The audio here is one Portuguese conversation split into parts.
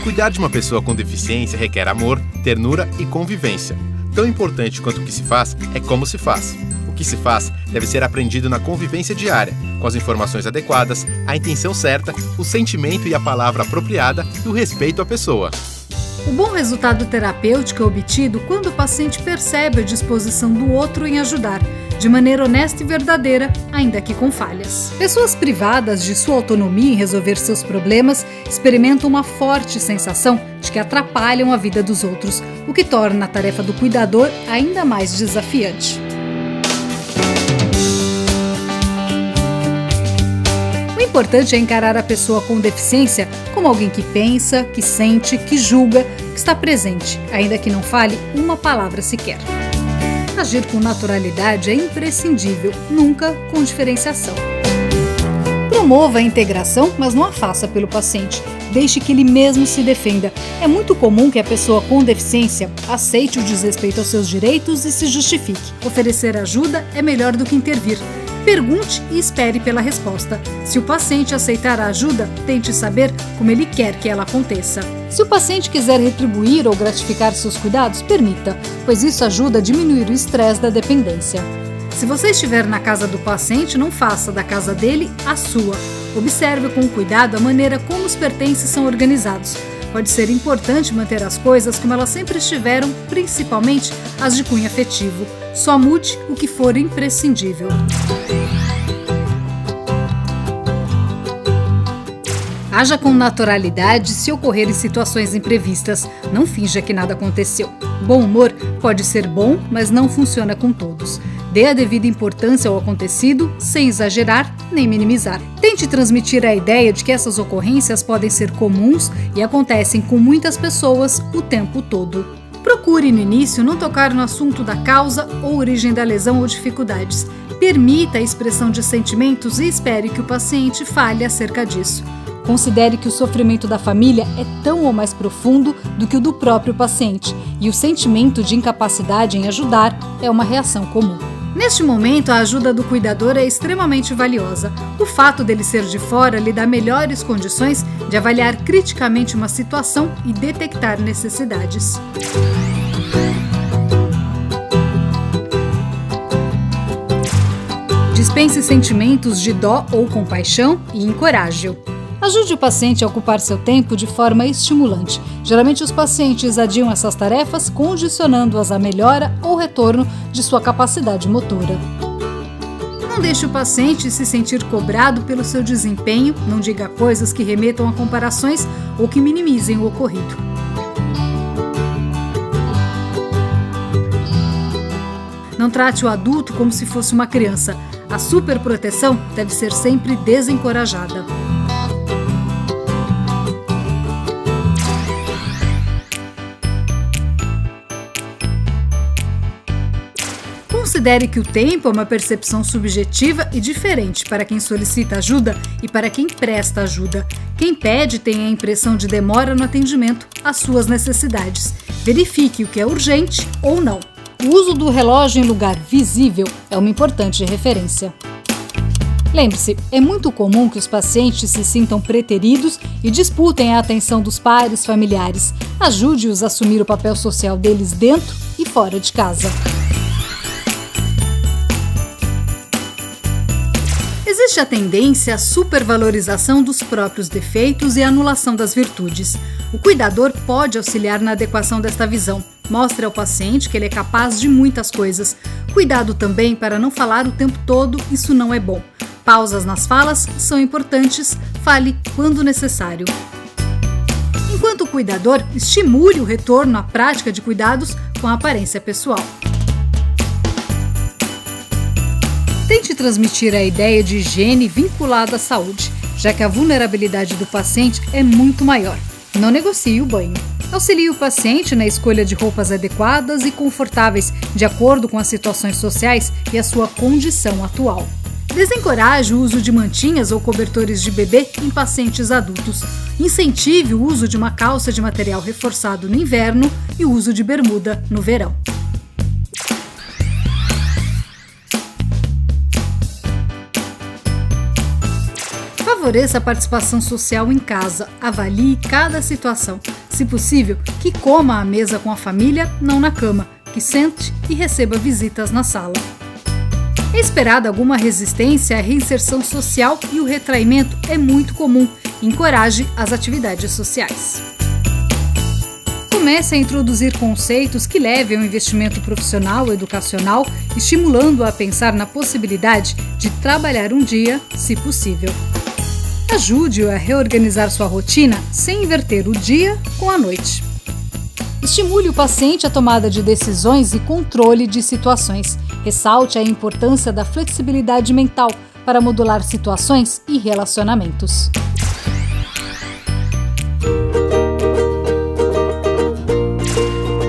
Cuidar de uma pessoa com deficiência requer amor, ternura e convivência. Tão importante quanto o que se faz é como se faz. O que se faz deve ser aprendido na convivência diária, com as informações adequadas, a intenção certa, o sentimento e a palavra apropriada e o respeito à pessoa. O bom resultado terapêutico é obtido quando o paciente percebe a disposição do outro em ajudar, de maneira honesta e verdadeira, ainda que com falhas. Pessoas privadas de sua autonomia em resolver seus problemas experimentam uma forte sensação de que atrapalham a vida dos outros, o que torna a tarefa do cuidador ainda mais desafiante. O importante é encarar a pessoa com deficiência como alguém que pensa, que sente, que julga, que está presente, ainda que não fale uma palavra sequer. Agir com naturalidade é imprescindível, nunca com diferenciação. Promova a integração, mas não a faça pelo paciente. Deixe que ele mesmo se defenda. É muito comum que a pessoa com deficiência aceite o desrespeito aos seus direitos e se justifique. Oferecer ajuda é melhor do que intervir. Pergunte e espere pela resposta. Se o paciente aceitar a ajuda, tente saber como ele quer que ela aconteça. Se o paciente quiser retribuir ou gratificar seus cuidados, permita, pois isso ajuda a diminuir o estresse da dependência. Se você estiver na casa do paciente, não faça da casa dele a sua. Observe com cuidado a maneira como os pertences são organizados. Pode ser importante manter as coisas como elas sempre estiveram, principalmente as de cunho afetivo. Só mude o que for imprescindível. Haja com naturalidade se ocorrerem situações imprevistas. Não finja que nada aconteceu. Bom humor pode ser bom, mas não funciona com todos. Dê a devida importância ao acontecido, sem exagerar nem minimizar. Tente transmitir a ideia de que essas ocorrências podem ser comuns e acontecem com muitas pessoas o tempo todo. Procure, no início, não tocar no assunto da causa ou origem da lesão ou dificuldades. Permita a expressão de sentimentos e espere que o paciente fale acerca disso. Considere que o sofrimento da família é tão ou mais profundo do que o do próprio paciente, e o sentimento de incapacidade em ajudar é uma reação comum. Neste momento, a ajuda do cuidador é extremamente valiosa. O fato dele ser de fora lhe dá melhores condições de avaliar criticamente uma situação e detectar necessidades. Dispense sentimentos de dó ou compaixão e encoraje-o. Ajude o paciente a ocupar seu tempo de forma estimulante. Geralmente os pacientes adiam essas tarefas, condicionando-as à melhora ou retorno de sua capacidade motora. Não deixe o paciente se sentir cobrado pelo seu desempenho, não diga coisas que remetam a comparações ou que minimizem o ocorrido. Não trate o adulto como se fosse uma criança. A superproteção deve ser sempre desencorajada. Considere que o tempo é uma percepção subjetiva e diferente para quem solicita ajuda e para quem presta ajuda. Quem pede tem a impressão de demora no atendimento às suas necessidades. Verifique o que é urgente ou não. O uso do relógio em lugar visível é uma importante referência. Lembre-se, é muito comum que os pacientes se sintam preteridos e disputem a atenção dos pares familiares. Ajude-os a assumir o papel social deles dentro e fora de casa. Existe a tendência à supervalorização dos próprios defeitos e à anulação das virtudes. O cuidador pode auxiliar na adequação desta visão. Mostre ao paciente que ele é capaz de muitas coisas. Cuidado também para não falar o tempo todo, isso não é bom. Pausas nas falas são importantes, fale quando necessário. Enquanto cuidador, estimule o retorno à prática de cuidados com a aparência pessoal. Tente transmitir a ideia de higiene vinculada à saúde, já que a vulnerabilidade do paciente é muito maior. Não negocie o banho. Auxilie o paciente na escolha de roupas adequadas e confortáveis, de acordo com as situações sociais e a sua condição atual. Desencoraje o uso de mantinhas ou cobertores de bebê em pacientes adultos. Incentive o uso de uma calça de material reforçado no inverno e o uso de bermuda no verão. Favoreça a participação social em casa, avalie cada situação. Se possível, que coma à mesa com a família, não na cama, que sente e receba visitas na sala. É esperada alguma resistência à reinserção social e o retraimento é muito comum. Encoraje as atividades sociais. Comece a introduzir conceitos que levem ao investimento profissional ou educacional, estimulando-a a pensar na possibilidade de trabalhar um dia, se possível. Ajude-o a reorganizar sua rotina sem inverter o dia com a noite. Estimule o paciente à tomada de decisões e controle de situações. Ressalte a importância da flexibilidade mental para modular situações e relacionamentos.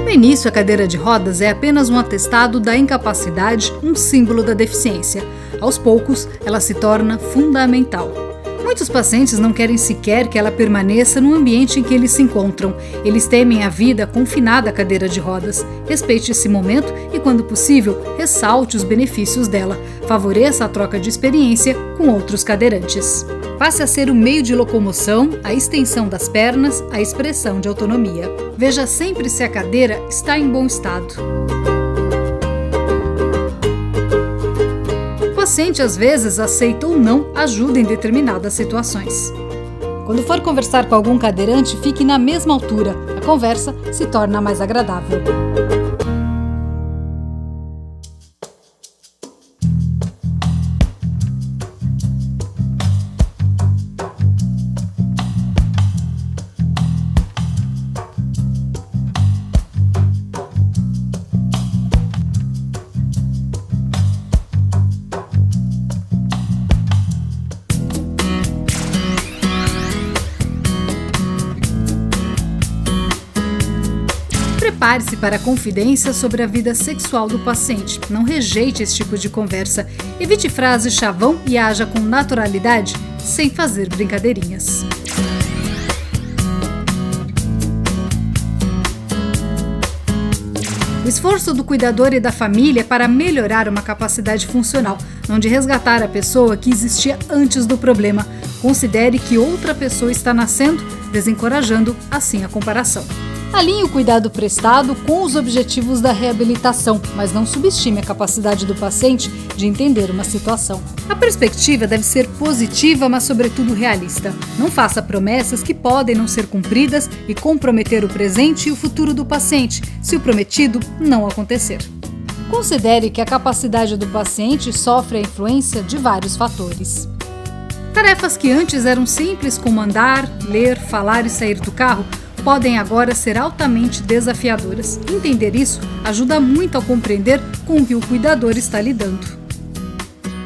No início, a cadeira de rodas é apenas um atestado da incapacidade, um símbolo da deficiência. Aos poucos, ela se torna fundamental. Muitos pacientes não querem sequer que ela permaneça no ambiente em que eles se encontram. Eles temem a vida confinada à cadeira de rodas. Respeite esse momento e, quando possível, ressalte os benefícios dela. Favoreça a troca de experiência com outros cadeirantes. Passe a ser o meio de locomoção, a extensão das pernas, a expressão de autonomia. Veja sempre se a cadeira está em bom estado. O paciente às vezes aceita ou não ajuda em determinadas situações. Quando for conversar com algum cadeirante, fique na mesma altura. A conversa se torna mais agradável. Prepare-se para a confidência sobre a vida sexual do paciente. Não rejeite esse tipo de conversa. Evite frases chavão e haja com naturalidade, sem fazer brincadeirinhas. O esforço do cuidador e da família é para melhorar uma capacidade funcional, não de resgatar a pessoa que existia antes do problema. Considere que outra pessoa está nascendo, desencorajando assim a comparação. Alinhe o cuidado prestado com os objetivos da reabilitação, mas não subestime a capacidade do paciente de entender uma situação. A perspectiva deve ser positiva, mas sobretudo realista. Não faça promessas que podem não ser cumpridas e comprometer o presente e o futuro do paciente, se o prometido não acontecer. Considere que a capacidade do paciente sofre a influência de vários fatores. Tarefas que antes eram simples, como andar, ler, falar e sair do carro, podem agora ser altamente desafiadoras. Entender isso ajuda muito a compreender com o que o cuidador está lidando.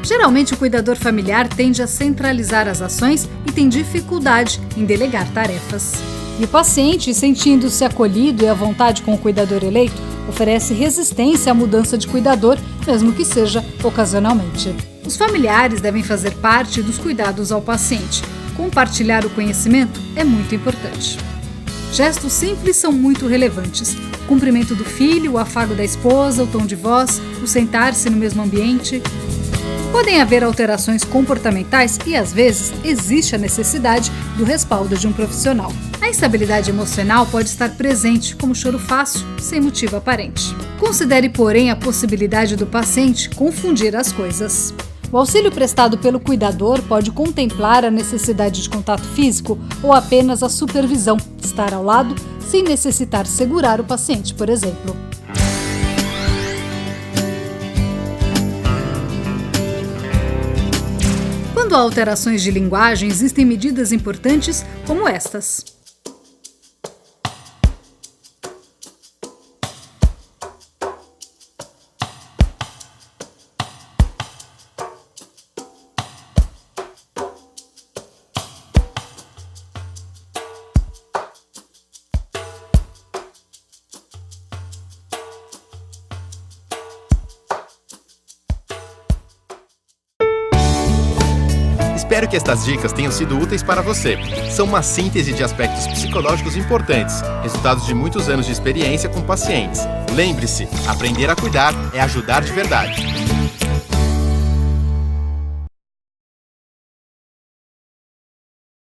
Geralmente, o cuidador familiar tende a centralizar as ações e tem dificuldade em delegar tarefas. E o paciente, sentindo-se acolhido e à vontade com o cuidador eleito, oferece resistência à mudança de cuidador, mesmo que seja ocasionalmente. Os familiares devem fazer parte dos cuidados ao paciente. Compartilhar o conhecimento é muito importante. Gestos simples são muito relevantes. O cumprimento do filho, o afago da esposa, o tom de voz, o sentar-se no mesmo ambiente. Podem haver alterações comportamentais e, às vezes, existe a necessidade do respaldo de um profissional. A instabilidade emocional pode estar presente, como choro fácil, sem motivo aparente. Considere, porém, a possibilidade do paciente confundir as coisas. O auxílio prestado pelo cuidador pode contemplar a necessidade de contato físico ou apenas a supervisão, estar ao lado, sem necessitar segurar o paciente, por exemplo. Quando há alterações de linguagem, existem medidas importantes como estas. Espero que estas dicas tenham sido úteis para você. São uma síntese de aspectos psicológicos importantes, resultados de muitos anos de experiência com pacientes. Lembre-se, aprender a cuidar é ajudar de verdade.